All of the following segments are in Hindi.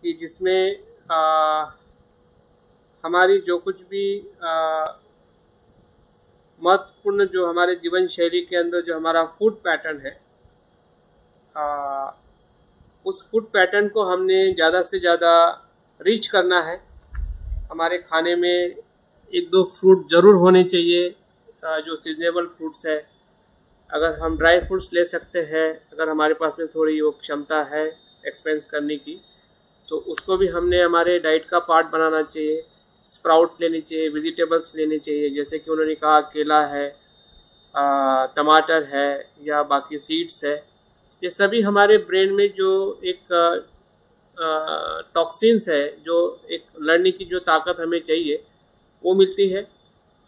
कि जिसमें हमारी जो कुछ भी महत्वपूर्ण जो हमारे जीवन शैली के अंदर जो हमारा फूड पैटर्न है, आ, उस फूड पैटर्न को हमने ज़्यादा से ज़्यादा रीच करना है। हमारे खाने में एक दो फ्रूट ज़रूर होने चाहिए, जो सीजनेबल फ्रूट्स है। अगर हम ड्राई फ्रूट्स ले सकते हैं, अगर हमारे पास में थोड़ी वो क्षमता है एक्सपेंस करने की, तो उसको भी हमने हमारे डाइट का पार्ट बनाना चाहिए। स्प्राउट लेनी चाहिए, वेजिटेबल्स लेनी चाहिए, जैसे कि उन्होंने कहा केला है, टमाटर है या बाकी सीड्स है। ये सभी हमारे ब्रेन में जो एक टॉक्सिन्स है, जो एक लड़ने की जो ताकत हमें चाहिए वो मिलती है।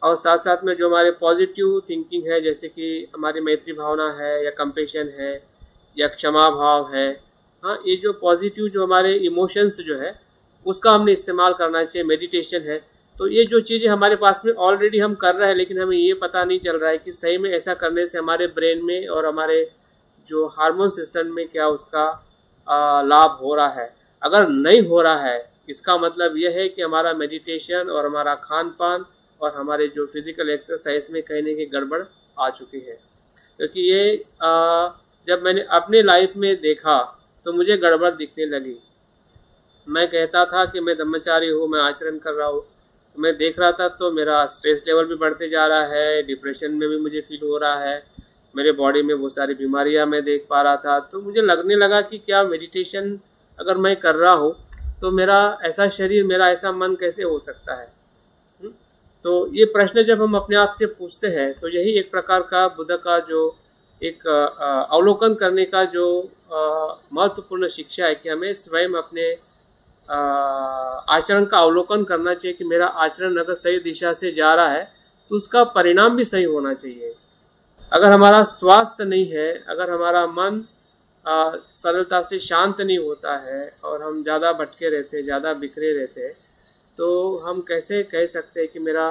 और साथ साथ में जो हमारे पॉजिटिव थिंकिंग है, जैसे कि हमारी मैत्री भावना है या कंपेशन है या क्षमा भाव है, हाँ, ये जो पॉजिटिव जो हमारे इमोशंस जो है उसका हमने इस्तेमाल करना चाहिए। मेडिटेशन है, तो ये जो चीज़ें हमारे पास में ऑलरेडी हम कर रहे हैं, लेकिन हमें ये पता नहीं चल रहा है कि सही में ऐसा करने से हमारे ब्रेन में और हमारे जो हार्मोन सिस्टम में क्या उसका लाभ हो रहा है। अगर नहीं हो रहा है, इसका मतलब यह है कि हमारा मेडिटेशन और हमारा खान पान और हमारे जो फिजिकल एक्सरसाइज में कहीं ना कहीं गड़बड़ आ चुकी है। क्योंकि ये जब मैंने अपने लाइफ में देखा तो मुझे गड़बड़ दिखने लगी। मैं कहता था कि मैं ब्रह्मचारी हूँ, मैं आचरण कर रहा हूँ, मैं देख रहा था तो मेरा स्ट्रेस लेवल भी बढ़ते जा रहा है, डिप्रेशन में भी मुझे फील हो रहा है, मेरे बॉडी में बहुत सारी बीमारियाँ मैं देख पा रहा था। तो मुझे लगने लगा कि क्या मेडिटेशन अगर मैं कर रहा हूँ तो मेरा ऐसा शरीर, मेरा ऐसा मन कैसे हो सकता है। तो ये प्रश्न जब हम अपने आप से पूछते हैं तो यही एक प्रकार का बुद्ध का जो एक अवलोकन करने का जो महत्वपूर्ण शिक्षा है कि हमें स्वयं अपने आचरण का अवलोकन करना चाहिए कि मेरा आचरण अगर सही दिशा से जा रहा है तो उसका परिणाम भी सही होना चाहिए। अगर हमारा स्वास्थ्य नहीं है, अगर हमारा मन सरलता से शांत नहीं होता है और हम ज़्यादा भटके रहते हैं, ज़्यादा बिखरे रहते हैं, तो हम कैसे कह सकते हैं कि मेरा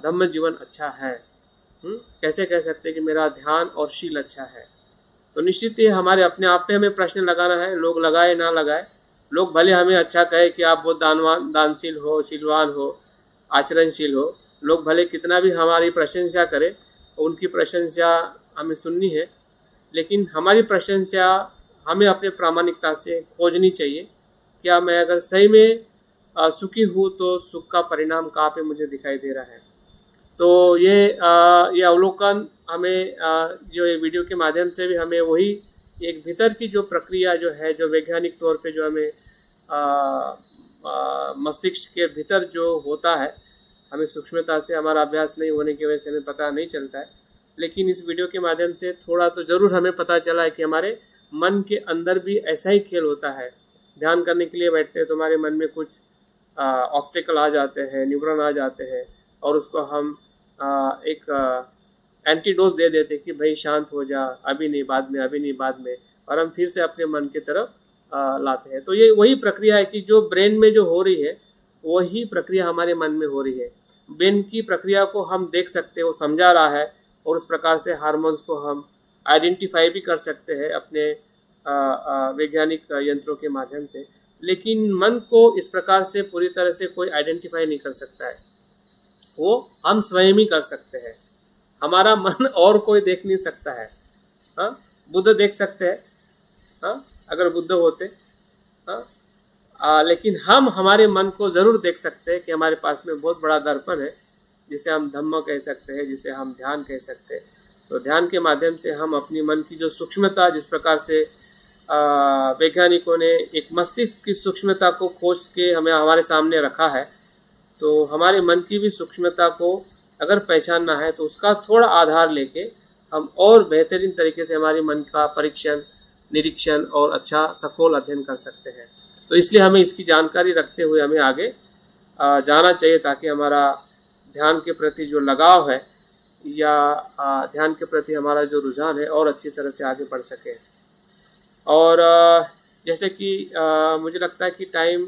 धम्म जीवन अच्छा है। कैसे कह सकते हैं कि मेरा ध्यान और शील अच्छा है। तो निश्चित ही हमारे अपने आप पे हमें प्रश्न लगाना है, लोग लगाए ना लगाए। लोग भले हमें अच्छा कहे कि आप बहुत दानशील हो, शीलवान हो, आचरणशील हो, लोग भले कितना भी हमारी प्रशंसा करें, उनकी प्रशंसा हमें सुननी है, लेकिन हमारी प्रशंसा हमें अपने प्रामाणिकता से खोजनी चाहिए। क्या मैं अगर सही में सुखी हूँ तो सुख का परिणाम कहाँ पे मुझे दिखाई दे रहा है। तो ये अवलोकन हमें जो ये वीडियो के माध्यम से भी हमें वही एक भीतर की जो प्रक्रिया जो है, जो वैज्ञानिक तौर पे जो हमें मस्तिष्क के भीतर जो होता है, हमें सूक्ष्मता से हमारा अभ्यास नहीं होने की वजह से हमें पता नहीं चलता है। लेकिन इस वीडियो के माध्यम से थोड़ा तो ज़रूर हमें पता चला है कि हमारे मन के अंदर भी ऐसा ही खेल होता है। ध्यान करने के लिए बैठते हैं तो हमारे मन में कुछ ऑब्स्टेकल आ जाते हैं, न्यूरॉन आ जाते हैं, और उसको हम एक एंटीडोज दे देते कि भाई शांत हो जा, अभी नहीं बाद में, अभी नहीं बाद में, और हम फिर से अपने मन की तरफ लाते हैं। तो ये वही प्रक्रिया है कि जो ब्रेन में जो हो रही है वही प्रक्रिया हमारे मन में हो रही है। ब्रेन की प्रक्रिया को हम देख सकते हैं, वो समझा रहा है, और उस प्रकार से हार्मोन्स को हम आइडेंटिफाई भी कर सकते हैं अपने वैज्ञानिक यंत्रों के माध्यम से। लेकिन मन को इस प्रकार से पूरी तरह से कोई आइडेंटिफाई नहीं कर सकता है, वो हम स्वयं ही कर सकते हैं। हमारा मन और कोई देख नहीं सकता है। हाँ, बुद्ध देख सकते हैं, हाँ, अगर बुद्ध होते, हाँ, लेकिन हम हमारे मन को ज़रूर देख सकते हैं कि हमारे पास में बहुत बड़ा दर्पण है, जिसे हम धम्म कह सकते हैं, जिसे हम ध्यान कह सकते हैं। तो ध्यान के माध्यम से हम अपनी मन की जो सूक्ष्मता, जिस प्रकार से वैज्ञानिकों ने एक मस्तिष्क की सूक्ष्मता को खोज के हमें हमारे सामने रखा है, तो हमारे मन की भी सूक्ष्मता को अगर पहचानना है तो उसका थोड़ा आधार लेके हम और बेहतरीन तरीके से हमारे मन का परीक्षण, निरीक्षण और अच्छा सखोल अध्ययन कर सकते हैं। तो इसलिए हमें इसकी जानकारी रखते हुए हमें आगे जाना चाहिए, ताकि हमारा ध्यान के प्रति जो लगाव है या ध्यान के प्रति हमारा जो रुझान है और अच्छी तरह से आगे बढ़ सके। और जैसे कि मुझे लगता है कि टाइम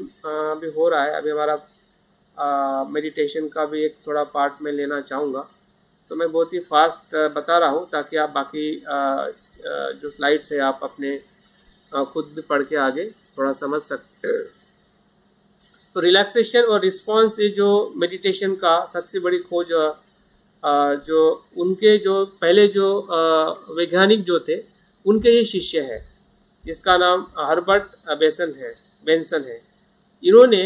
भी हो रहा है, अभी हमारा मेडिटेशन का भी एक थोड़ा पार्ट मैं लेना चाहूँगा, तो मैं बहुत ही फास्ट बता रहा हूँ ताकि आप बाकी जो स्लाइड्स है आप अपने खुद भी पढ़ के आगे थोड़ा समझ सकते हैं। तो रिलैक्सेशन और रिस्पॉन्स ये जो मेडिटेशन का सबसे बड़ी खोज जो उनके जो पहले जो वैज्ञानिक जो थे उनके ये शिष्य है, जिसका नाम हर्बर्ट बेंसन है। इन्होंने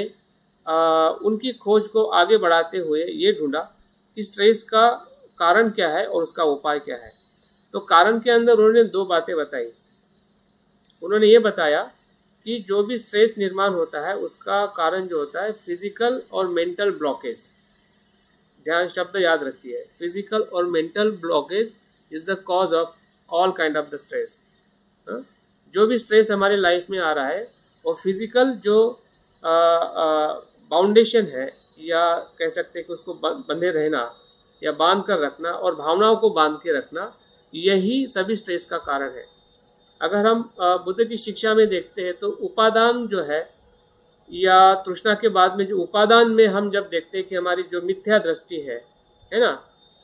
उनकी खोज को आगे बढ़ाते हुए ये ढूंढा कि स्ट्रेस का कारण क्या है और उसका उपाय क्या है। तो कारण के अंदर उन्होंने दो बातें बताई। उन्होंने ये बताया कि जो भी स्ट्रेस निर्माण होता है उसका कारण जो होता है फिजिकल और मेंटल ब्लॉकेज। ध्यान शब्द याद रखिए, फिजिकल और mental blockage is the cause of all kind of the stress. जो भी स्ट्रेस हमारे लाइफ में आ रहा है और फिजिकल जो बाउंडेशन है, या कह सकते हैं कि उसको बंधे रहना या बांध कर रखना और भावनाओं को बांध के रखना, यही सभी स्ट्रेस का कारण है। अगर हम बुद्ध की शिक्षा में देखते हैं तो उपादान जो है, या तृष्णा के बाद में जो उपादान में हम जब देखते हैं कि हमारी जो मिथ्या दृष्टि है ना,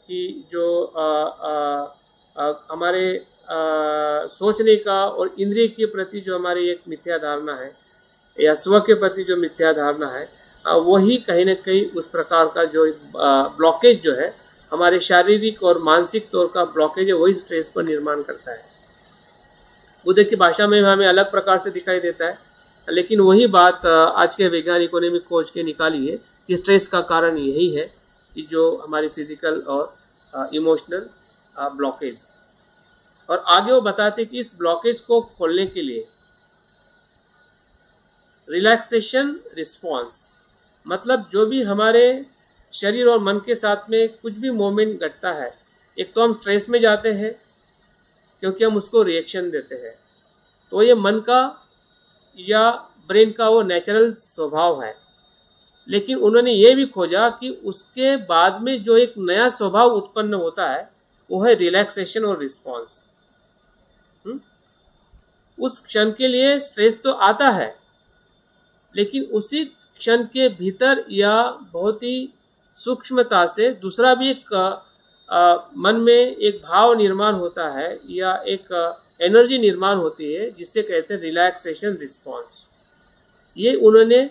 कि जो हमारे सोचने का और इंद्रिय के प्रति जो हमारी एक मिथ्या धारणा है, या स्व के प्रति जो मिथ्या धारणा है, वही कहीं ना कहीं उस प्रकार का जो ब्लॉकेज जो है, हमारे शारीरिक और मानसिक तौर का ब्लॉकेज है, वही स्ट्रेस को निर्माण करता है। बुद्ध की भाषा में हमें अलग प्रकार से दिखाई देता है, लेकिन वही बात आज के वैज्ञानिकों ने भी खोज के निकाली है कि स्ट्रेस का कारण यही है कि जो हमारी फिजिकल और इमोशनल ब्लॉकेज। और आगे वो बताते कि इस ब्लॉकेज को खोलने के लिए रिलैक्सेशन रिस्पॉन्स, मतलब जो भी हमारे शरीर और मन के साथ में कुछ भी मोमेंट घटता है, एक तो हम स्ट्रेस में जाते हैं क्योंकि हम उसको रिएक्शन देते हैं, तो ये मन का या ब्रेन का वो नेचुरल स्वभाव है। लेकिन उन्होंने ये भी खोजा कि उसके बाद में जो एक नया स्वभाव उत्पन्न होता है वो है रिलैक्सेशन और रिस्पॉन्स। उस क्षण के लिए स्ट्रेस तो आता है, लेकिन उसी क्षण के भीतर या बहुत ही सूक्ष्मता से दूसरा भी एक मन में एक भाव निर्माण होता है, या एक एनर्जी निर्माण होती है, जिससे कहते हैं रिलैक्सेशन रिस्पॉन्स। ये उन्होंने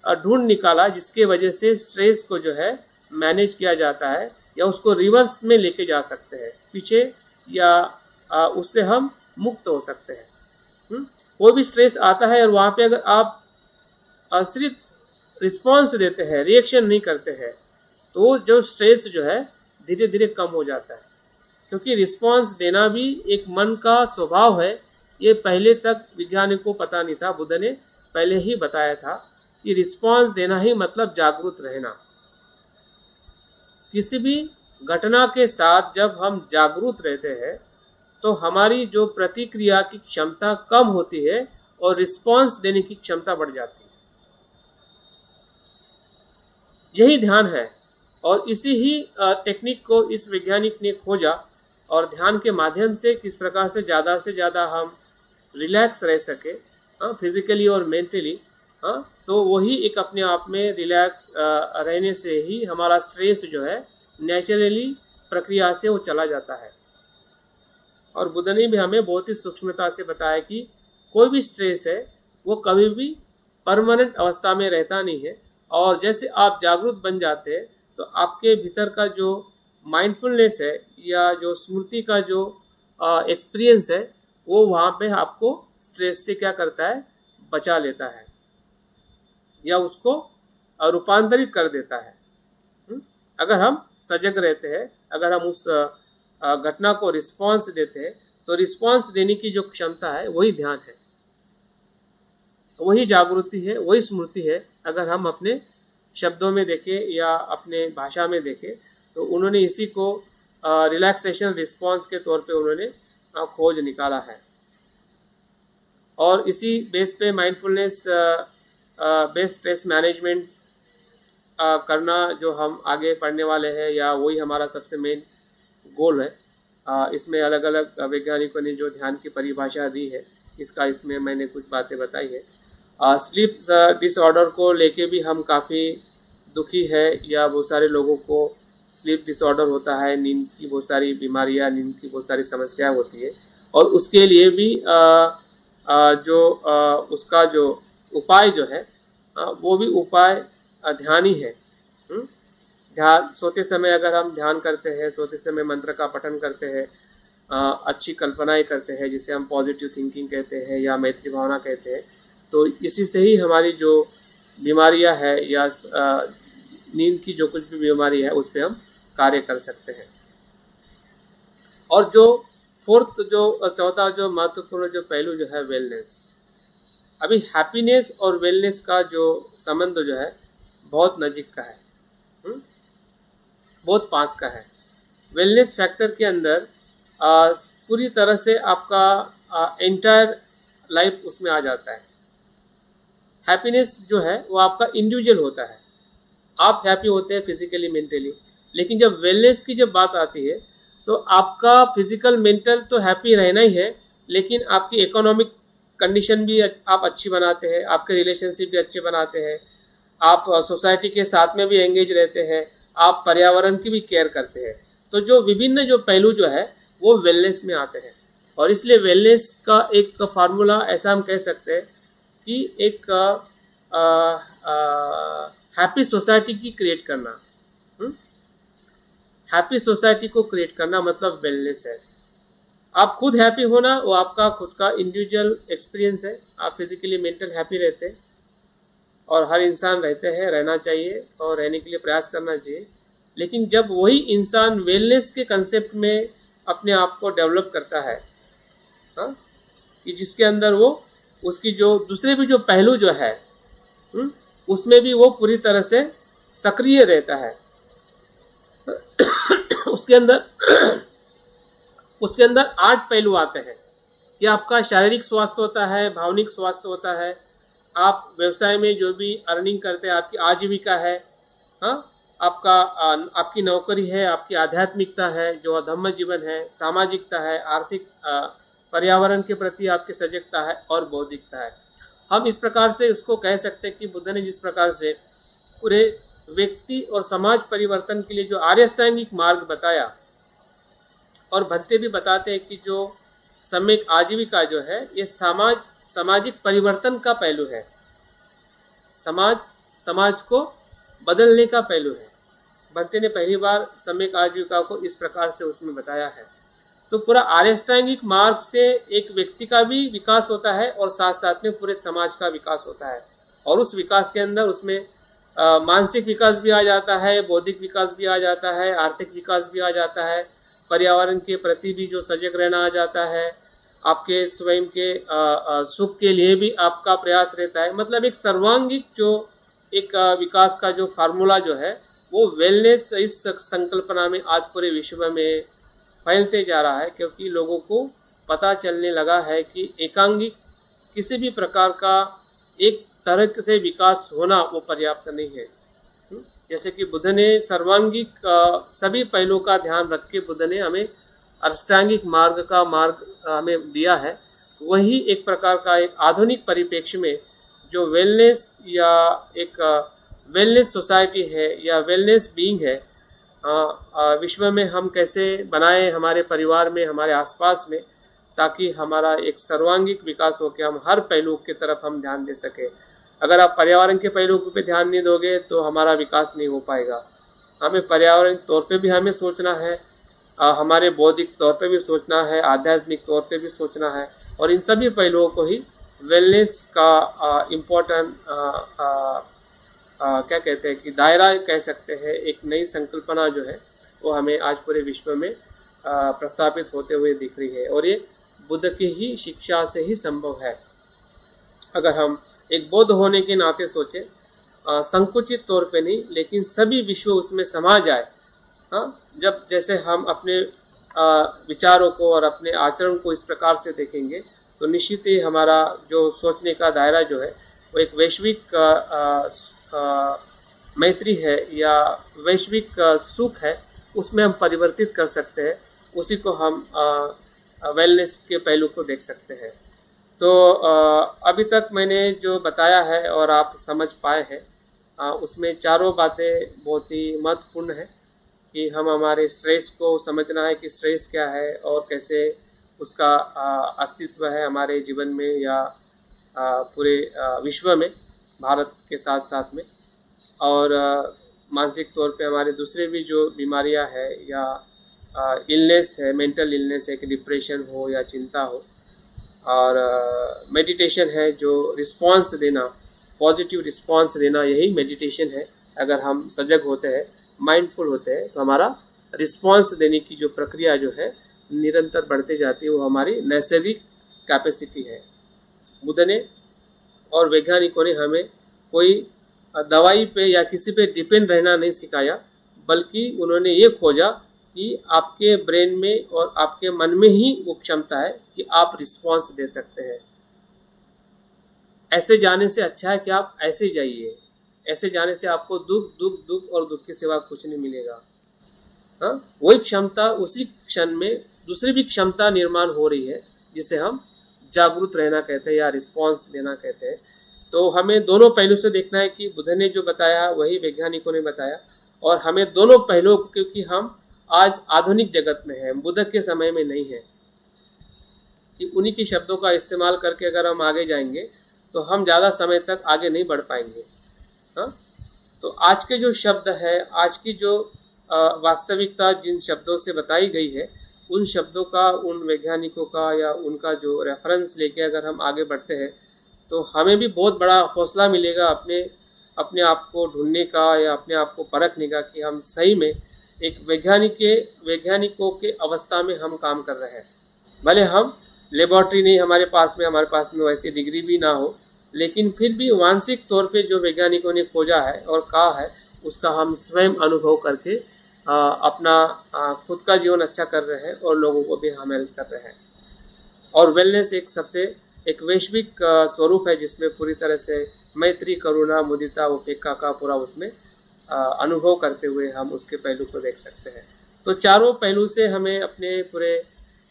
ढूंढ निकाला, जिसके वजह से स्ट्रेस को जो है मैनेज किया जाता है, या उसको रिवर्स में लेके जा सकते हैं पीछे, या उससे हम मुक्त हो सकते हैं। कोई भी स्ट्रेस आता है और वहाँ पे अगर आप सिर्फ रिस्पॉन्स देते हैं, रिएक्शन नहीं करते हैं, तो जो स्ट्रेस जो है धीरे धीरे कम हो जाता है। क्योंकि रिस्पॉन्स देना भी एक मन का स्वभाव है। ये पहले तक वैज्ञानिक को पता नहीं था, बुद्ध ने पहले ही बताया था कि रिस्पॉन्स देना ही मतलब जागरूक रहना। किसी भी घटना के साथ जब हम जागरूक रहते हैं तो हमारी जो प्रतिक्रिया की क्षमता कम होती है और रिस्पॉन्स देने की क्षमता बढ़ जाती है। यही ध्यान है, और इसी ही टेक्निक को इस वैज्ञानिक ने खोजा, और ध्यान के माध्यम से किस प्रकार से ज़्यादा हम रिलैक्स रह सके फिजिकली और मेंटली। तो वही एक अपने आप में रिलैक्स रहने से ही हमारा स्ट्रेस जो है नेचुरली प्रक्रिया से वो चला जाता है। और बुद्ध ने भी हमें बहुत ही सूक्ष्मता से बताया कि कोई भी स्ट्रेस है वो कभी भी परमानेंट अवस्था में रहता नहीं है, और जैसे आप जागरूक बन जाते हैं तो आपके भीतर का जो माइंडफुलनेस है, या जो स्मृति का जो एक्सपीरियंस है, वो वहाँ पे आपको स्ट्रेस से क्या करता है, बचा लेता है, या उसको रूपांतरित कर देता है। अगर हम सजग रहते हैं, अगर हम उस घटना को रिस्पॉन्स देते हैं, तो रिस्पॉन्स देने की जो क्षमता है वही ध्यान है, वही जागृति है, वही स्मृति है। अगर हम अपने शब्दों में देखें या अपने भाषा में देखें, तो उन्होंने इसी को रिलैक्सेशन रिस्पॉन्स के तौर पे उन्होंने खोज निकाला है। और इसी बेस पे माइंडफुलनेस बेस्ड स्ट्रेस मैनेजमेंट करना जो हम आगे पढ़ने वाले हैं, या वही हमारा सबसे मेन गोल है। इसमें अलग अलग वैज्ञानिकों ने जो ध्यान की परिभाषा दी है, इसमें मैंने कुछ बातें बताई है। स्लीप डिसऑर्डर को लेके भी हम काफ़ी दुखी है, या बहुत सारे लोगों को स्लीप डिसऑर्डर होता है, नींद की बहुत सारी बीमारियां, नींद की बहुत सारी समस्याएं होती है, और उसके लिए भी उसका जो उपाय जो है वो भी उपाय ध्यान ही है। ध्यान सोते समय अगर हम ध्यान करते हैं, सोते समय मंत्र का पठन करते हैं, अच्छी कल्पनाएं करते हैं जिसे हम पॉजिटिव थिंकिंग कहते हैं या मैत्री भावना कहते हैं, तो इसी से ही हमारी जो बीमारियां है या नींद की जो कुछ भी बीमारी है उस पर हम कार्य कर सकते हैं। और जो चौथा जो महत्वपूर्ण जो पहलू जो है वेलनेस। अभी हैप्पीनेस और वेलनेस का जो संबंध जो है बहुत नज़दीक का है, बहुत पास का है। वेलनेस फैक्टर के अंदर पूरी तरह से आपका एंटायर लाइफ उसमें आ जाता है। हैप्पीनेस जो है वो आपका इंडिविजुअल होता है, आप हैप्पी होते हैं फिजिकली मेंटली, लेकिन जब वेलनेस की जब बात आती है तो आपका फिजिकल मेंटल तो हैप्पी रहना ही है, लेकिन आपकी इकोनॉमिक कंडीशन भी आप अच्छी बनाते हैं, आपके रिलेशनशिप भी अच्छे बनाते हैं, आप सोसाइटी के साथ में भी एंगेज रहते हैं, आप पर्यावरण की भी केयर करते हैं। तो जो विभिन्न जो पहलू जो है वो वेलनेस में आते हैं। और इसलिए वेलनेस का एक फार्मूला ऐसा हम कह सकते हैं कि एक हैप्पी सोसाइटी की क्रिएट करना, हैप्पी सोसाइटी को क्रिएट करना मतलब वेलनेस है। आप खुद हैप्पी होना वो आपका खुद का इंडिविजुअल एक्सपीरियंस है। आप फिजिकली मेंटल हैप्पी रहते हैं और हर इंसान रहते हैं, रहना चाहिए और रहने के लिए प्रयास करना चाहिए। लेकिन जब वही इंसान वेलनेस के कंसेप्ट में अपने आप को डेवलप करता है, कि जिसके अंदर वो उसकी जो दूसरे भी जो पहलू जो है उसमें भी वो पूरी तरह से सक्रिय रहता है, उसके अंदर 8 पहलू आते हैं कि आपका शारीरिक स्वास्थ्य होता है, भावनिक स्वास्थ्य होता है, आप व्यवसाय में जो भी अर्निंग करते हैं, आपकी आजीविका है, आपकी नौकरी है, आपकी आध्यात्मिकता है, जो अधम्म जीवन है, सामाजिकता है, आर्थिक पर्यावरण के प्रति आपकी सजगता है और बौद्धिकता है। हम इस प्रकार से उसको कह सकते हैं कि बुद्ध ने जिस प्रकार से पूरे व्यक्ति और समाज परिवर्तन के लिए जो आर्य अष्टांगिक मार्ग बताया, और भंते भी बताते हैं कि जो सम्यक आजीविका जो है ये सामाजिक परिवर्तन का पहलू है, समाज को बदलने का पहलू है। भंते ने पहली बार सम्यक आजीविका को इस प्रकार से उसमें बताया है। तो पूरा आर्य अष्टांगिक मार्ग से एक व्यक्ति का भी विकास होता है और साथ साथ में पूरे समाज का विकास होता है, और उस विकास के अंदर उसमें मानसिक विकास भी आ जाता है, बौद्धिक विकास भी आ जाता है, आर्थिक विकास भी आ जाता है, पर्यावरण के प्रति भी जो सजग रहना आ जाता है, आपके स्वयं के सुख के लिए भी आपका प्रयास रहता है। मतलब एक सर्वांगीण जो एक विकास का जो फार्मूला जो है वो वेलनेस इस संकल्पना में आज पूरे विश्व में फैलते जा रहा है, क्योंकि लोगों को पता चलने लगा है कि एकांगिक किसी भी प्रकार का एक तरह से विकास होना वो पर्याप्त नहीं है। जैसे कि बुद्ध ने सर्वांगिक सभी पहलुओं का ध्यान रख के बुद्ध ने हमें अष्टांगिक मार्ग हमें दिया है, वही एक प्रकार का एक आधुनिक परिप्रेक्ष्य में जो वेलनेस या एक वेलनेस सोसाइटी है या वेलनेस बीइंग है, विश्व में हम कैसे बनाए, हमारे परिवार में, हमारे आसपास में, ताकि हमारा एक सर्वांगीण विकास हो के हम हर पहलू की तरफ हम ध्यान दे सके। अगर आप पर्यावरण के पहलू पे ध्यान नहीं दोगे तो हमारा विकास नहीं हो पाएगा। हमें पर्यावरण तौर पे भी हमें सोचना है, हमारे बौद्धिक तौर पे भी सोचना है, आध्यात्मिक तौर पे भी सोचना है, और इन सभी पहलुओं को ही वेलनेस का इम्पोर्टेंट क्या कहते हैं कि दायरा कह सकते हैं। एक नई संकल्पना जो है वो हमें आज पूरे विश्व में प्रस्तापित होते हुए दिख रही है, और ये बुद्ध की ही शिक्षा से ही संभव है। अगर हम एक बौद्ध होने के नाते सोचें, संकुचित तौर पे नहीं, लेकिन सभी विश्व उसमें समा जाए, जब जैसे हम अपने विचारों को और अपने आचरण को इस प्रकार से देखेंगे तो निश्चित ही हमारा जो सोचने का दायरा जो है वो एक वैश्विक मैत्री है या वैश्विक सुख है, उसमें हम परिवर्तित कर सकते हैं। उसी को हम वेलनेस के पहलू को देख सकते हैं। तो अभी तक मैंने जो बताया है और आप समझ पाए हैं, उसमें चारों बातें बहुत ही महत्वपूर्ण है कि हम हमारे स्ट्रेस को समझना है कि स्ट्रेस क्या है और कैसे उसका अस्तित्व है हमारे जीवन में या पूरे विश्व में, भारत के साथ साथ में। और मानसिक तौर पे हमारे दूसरे भी जो बीमारियां है या इलनेस है, मेंटल इलनेस है कि डिप्रेशन हो या चिंता हो, और मेडिटेशन है जो रिस्पॉन्स देना, पॉजिटिव रिस्पॉन्स देना, यही मेडिटेशन है। अगर हम सजग होते हैं, माइंडफुल होते हैं, तो हमारा रिस्पॉन्स देने की जो प्रक्रिया जो है निरंतर बढ़ते जाती है, वो हमारी नैसर्गिक कैपेसिटी है। बुद्ध ने और वैज्ञानिकों ने हमें कोई दवाई पे या किसी पे डिपेंड रहना नहीं सिखाया, बल्कि उन्होंने ये खोजा कि आपके ब्रेन में और आपके मन में ही वो क्षमता है कि आप रिस्पॉन्स दे सकते हैं। ऐसे जाने से अच्छा है कि आप ऐसे जाइए। ऐसे जाने से आपको दुख दुख दुख और दुख के सिवा कुछ नहीं मिलेगा। हाँ, वही क्षमता उसी क्षण में दूसरी भी क्षमता निर्माण हो रही है, जिसे हम जागरूक रहना कहते हैं या रिस्पॉन्स देना कहते हैं। तो हमें दोनों पहलू से देखना है कि बुद्ध ने जो बताया वही वैज्ञानिकों ने बताया, और हमें दोनों पहलुओं, क्योंकि हम आज आधुनिक जगत में हैं, बुद्ध के समय में नहीं है, कि उन्हीं के शब्दों का इस्तेमाल करके अगर हम आगे जाएंगे तो हम ज़्यादा समय तक आगे नहीं बढ़ पाएंगे। हाँ, तो आज के जो शब्द है, आज की जो वास्तविकता जिन शब्दों से बताई गई है, उन शब्दों का, उन वैज्ञानिकों का या उनका जो रेफरेंस लेके अगर हम आगे बढ़ते हैं तो हमें भी बहुत बड़ा हौसला मिलेगा अपने आप को ढूंढने का या अपने आप को परखने का कि हम सही में एक वैज्ञानिकों के अवस्था में हम काम कर रहे हैं। भले हम लेबॉर्ट्री नहीं हमारे पास में वैसी डिग्री भी ना हो, लेकिन फिर भी मानसिक तौर पे जो वैज्ञानिकों ने खोजा है और कहा है उसका हम स्वयं अनुभव करके अपना खुद का जीवन अच्छा कर रहे हैं और लोगों को भी हम हेल्प कर रहे हैं। और वेलनेस एक वैश्विक स्वरूप है, जिसमें पूरी तरह से मैत्री, करुणा, मुदिता, उपेक्षा का पूरा उसमें अनुभव करते हुए हम उसके पहलू को देख सकते हैं। तो चारों पहलू से हमें अपने पूरे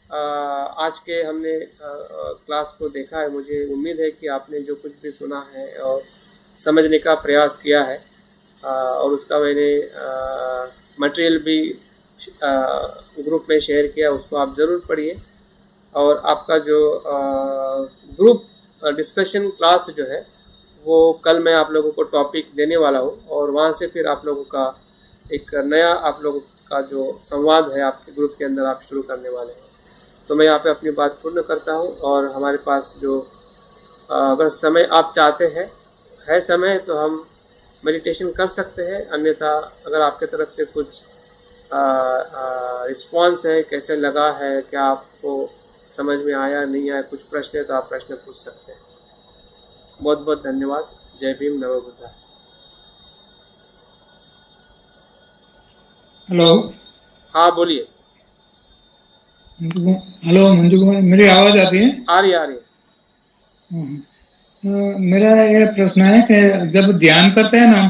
आज के हमने क्लास को देखा है। मुझे उम्मीद है कि आपने जो कुछ भी सुना है और समझने का प्रयास किया है, और उसका मैंने मटेरियल भी ग्रुप में शेयर किया, उसको आप ज़रूर पढ़िए। और आपका जो ग्रुप डिस्कशन क्लास जो है वो कल मैं आप लोगों को टॉपिक देने वाला हूँ, और वहाँ से फिर आप लोगों का एक नया, आप लोगों का जो संवाद है आपके ग्रुप के अंदर आप शुरू करने वाले हैं। तो मैं यहाँ पे अपनी बात पूर्ण करता हूँ, और हमारे पास जो अगर समय आप चाहते हैं है समय, तो हम मेडिटेशन कर सकते हैं। अन्यथा अगर आपके तरफ से कुछ रिस्पॉन्स है, कैसे लगा है, क्या आपको समझ में आया नहीं आया, कुछ प्रश्न है तो आप प्रश्न पूछ सकते हैं। बहुत बहुत धन्यवाद। जय भीम, नमो बुद्धाय। हेलो। हाँ बोलिए। हेलो मंजू कुमार, मेरी आवाज आती है? आ रही है। तो मेरा ये प्रश्न है कि जब ध्यान करते हैं ना